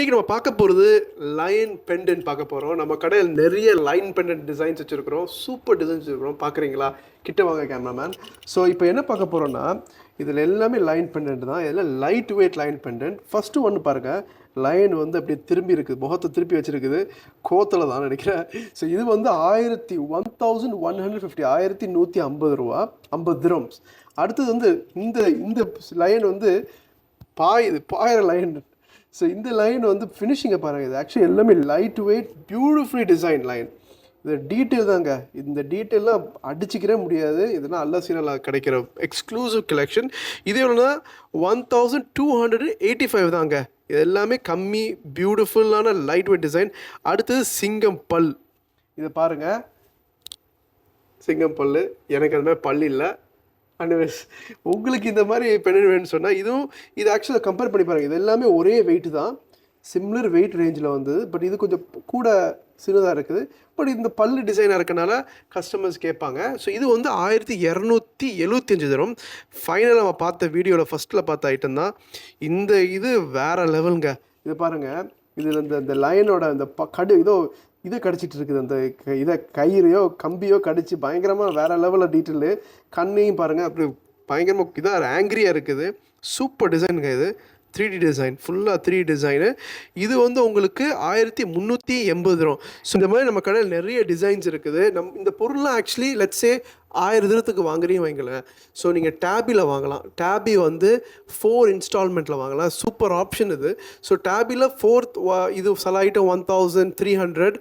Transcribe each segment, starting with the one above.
இன்றைக்கி நம்ம பார்க்க போகிறது லைன் பெண்டன்ட் பார்க்க போகிறோம். நம்ம கடையில் நிறைய லைன் பெண்டன்ட் டிசைன்ஸ் வச்சுருக்கிறோம், சூப்பர் டிசைன்ஸ் வச்சுருக்கிறோம். பார்க்குறீங்களா? கிட்ட வாங்க கேமராமேன். ஸோ இப்போ என்ன பார்க்க போகிறோன்னா, இதில் எல்லாமே லைன் பெண்டன்ட் தான். இதில் light weight line pendant. First ஒன்று பாருங்கள், லைன் வந்து அப்படியே திரும்பி இருக்குது, முகத்தை திருப்பி வச்சுருக்குது, கோத்தில் தான் நினைக்கிறேன். ஸோ இது வந்து 1150 1150 ரூபா, 50 திரம்ஸ். அடுத்தது வந்து இந்த லைன் வந்து பாயிற லைன். ஸோ இந்த லைன் வந்து ஃபினிஷிங்கை பாருங்கள். இது ஆக்சுவலி எல்லாமே light weight beautifully design line. இது டீட்டெயில் தாங்க. இந்த டீட்டெயிலாம் அடிச்சிக்கிறே முடியாது. இதெல்லாம் அல்லசீனால கிடைக்கிற எக்ஸ்க்ளூசிவ் கலெக்ஷன். இது எவ்வளோனா 1285 தாங்க. இது எல்லாமே கம்மி பியூட்டிஃபுல்லான லைட் வெயிட் டிசைன். அடுத்தது சிங்கம் பல். இதை பாருங்கள், சிங்கம் பல். எனக்கு அந்த மாதிரி பல் இல்லை. அண்ட் உங்களுக்கு இந்த மாதிரி பெண்ணு வேணும்னு சொன்னால் இது ஆக்சுவலாக கம்பேர் பண்ணி பாருங்கள். இது எல்லாமே ஒரே வெயிட்டு தான், சிம்லர் வெயிட் ரேஞ்சில் வந்தது. பட் இது கொஞ்சம் கூட சின்னதாக இருக்குது. பட் இந்த பல்லு டிசைனாக இருக்கனால கஸ்டமர்ஸ் கேட்பாங்க. ஸோ இது வந்து 1275 தரும். ஃபைனலாக நம்ம பார்த்த வீடியோவில் ஃபஸ்ட்டில் பார்த்த ஐட்டம் தான். இது வேறு லெவலுங்க. இது பாருங்கள், இதில் இந்த லைனோட இந்த இதை கடிச்சிட்டு இருக்குது. அந்த கயிறையோ கம்பியோ கடிச்சு பயங்கரமாக வேறு லெவலில் டீட்டெயிலு. கண்ணையும் பாருங்கள், அப்படி பயங்கரமாக இதாக ஆங்கிரியாக இருக்குது. சூப்பர் டிசைனுங்க. இது 3D டிசைன், ஃபுல்லாக 3D டிசைனு. இது வந்து உங்களுக்கு 1380 தரும். ஸோ இந்த மாதிரி நம்ம கடையில் நிறைய டிசைன்ஸ் இருக்குது. இந்த பொருள்லாம் ஆக்சுவலி லெட்ஸே 1000 திரத்துக்கு வாங்குறீங்க வைங்களேன். ஸோ நீங்கள் டேபியில் வாங்கலாம். டேபி வந்து 4 இன்ஸ்டால்மெண்ட்டில் வாங்கலாம். சூப்பர் ஆப்ஷன் இது. ஸோ டேபியில் 4th இது சில ஐட்டம் 1300.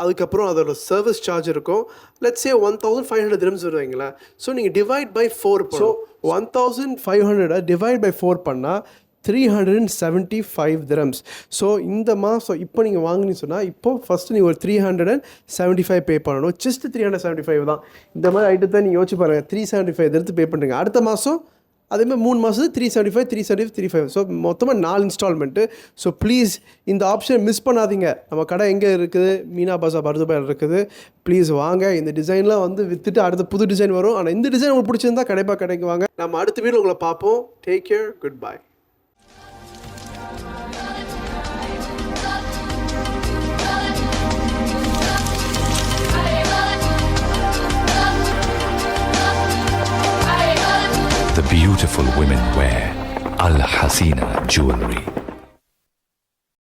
அதுக்கப்புறம் அதோட சர்வீஸ் சார்ஜ் இருக்கும். லெட்ஸே 1500 திரம்ஸ் வருவீங்களா. ஸோ நீங்கள் divide by 4. So 1500 divide by 4 பண்ணால் 375 திரம்ஸ். ஸோ இந்த மாதம் இப்போ நீங்கள் வாங்கினீங்கன்னு சொன்னால், இப்போ ஃபஸ்ட்டு நீங்கள் ஒரு 375 பே பண்ணணும். ஜஸ்ட் 375 தான். இந்த மாதிரி ஐட்டத்தை நீங்கள் யோசிச்சு பாருங்கள். 375 எடுத்து பே பண்ணுறீங்க. அடுத்த மாதம் அதேமாதிரி 3 மாதத்துக்கு 375 35. ஸோ மொத்தமாக 4 இன்ஸ்டால்மெண்ட்டு. ஸோ ப்ளீஸ் இந்த ஆப்ஷன் மிஸ் பண்ணாதீங்க. நம்ம கடை எங்கே இருக்குது? மீனா பஜார் பர்துபாயில் இருக்குது. ப்ளீஸ் வாங்க. இந்த டிசைன்லாம் வந்து விற்றுட்டு அடுத்த புது டிசைன் வரும். ஆனால் இந்த டிசைன் உங்களுக்கு பிடிச்சிருந்தா கடைக்கு வாங்க. நம்ம அடுத்த வீடியோ உங்களை பார்ப்போம். Take care, good bye. The beautiful women wear Al Hasina jewelry.